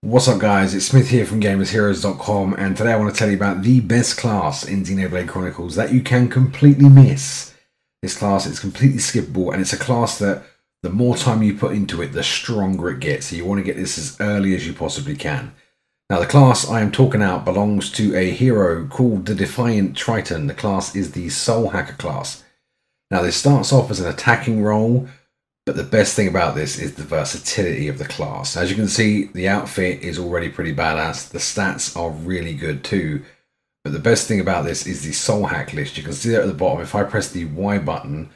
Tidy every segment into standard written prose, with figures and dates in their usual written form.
What's up guys, it's Smith here from GamersHeroes.com, and today I want to tell you about the best class in Xenoblade Chronicles that you can completely miss. This class is completely skippable, and it's a class that the more time you put into it, the stronger it gets. So you want to get this as early as you possibly can. Now the class I am talking out belongs to a hero called the Defiant Triton. The class is the Soul Hacker class. Now this starts off as an attacking role, but the best thing about this is the versatility of the class. As you can see, the outfit is already pretty badass. The stats are really good too. But the best thing about this is the soul hack list. You can see there at the bottom, if I press the Y button,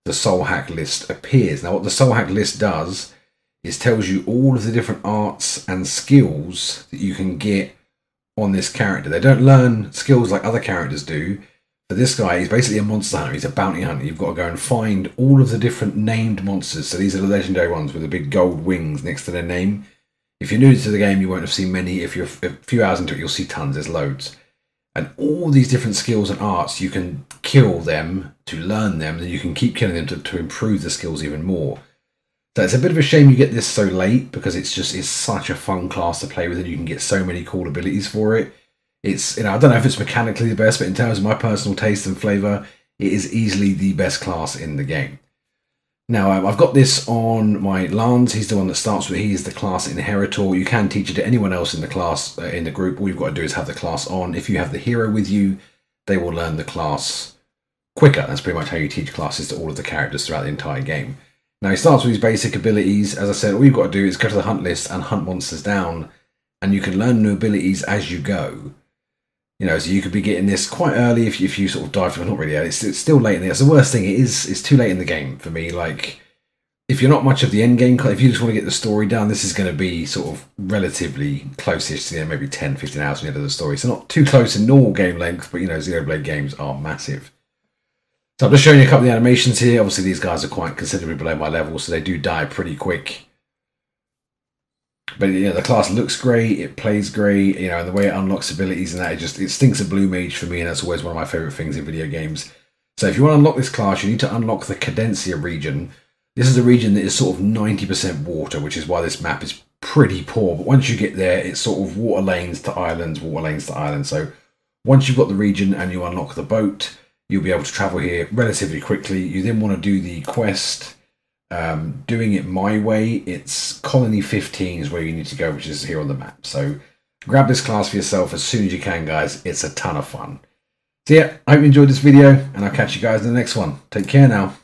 the soul hack list appears. Now what the soul hack list does is tells you all of the different arts and skills that you can get on this character. They don't learn skills like other characters do. But this guy is basically a monster hunter. He's a bounty hunter. You've got to go and find all of the different named monsters. So these are the legendary ones with the big gold wings next to their name. If you're new to the game, you won't have seen many. If you're a few hours into it, you'll see tons. There's loads. And all these different skills and arts, you can kill them to learn them, and you can keep killing them to improve the skills even more. So it's a bit of a shame you get this so late, because it's such a fun class to play with, and you can get so many cool abilities for it. It's, I don't know if it's mechanically the best, but in terms of my personal taste and flavour, it is easily the best class in the game. Now, I've got this on my Lance. He's the one that starts with, he is the class inheritor. You can teach it to anyone else in the class, in the group. All you've got to do is have the class on. If you have the hero with you, they will learn the class quicker. That's pretty much how you teach classes to all of the characters throughout the entire game. Now, he starts with his basic abilities. As I said, all you've got to do is go to the hunt list and hunt monsters down, and you can learn new abilities as you go. So you could be getting this quite early if you sort of dive from, not really early, it's still late in the game. It's the worst thing, it's too late in the game for me. Like, if you're not much of the end game, if you just want to get the story done, this is going to be sort of relatively close-ish to maybe 10, 15 hours from the end of the story. So not too close in normal game length, but Xenoblade games are massive. So I'm just showing you a couple of the animations here. Obviously these guys are quite considerably below my level, so they do die pretty quick. But the class looks great, it plays great, and the way it unlocks abilities and that, it stinks of Blue Mage for me, and that's always one of my favourite things in video games. So if you want to unlock this class, you need to unlock the Cadencia region. This is a region that is sort of 90% water, which is why this map is pretty poor. But once you get there, it's sort of water lanes to islands, water lanes to islands. So once you've got the region and you unlock the boat, you'll be able to travel here relatively quickly. You then want to do the quest. Doing it my way, it's Colony 15 is where you need to go, which is here on the map. So grab this class for yourself as soon as you can, guys. It's a ton of fun. So yeah, I hope you enjoyed this video, and I'll catch you guys in the next one. Take care now.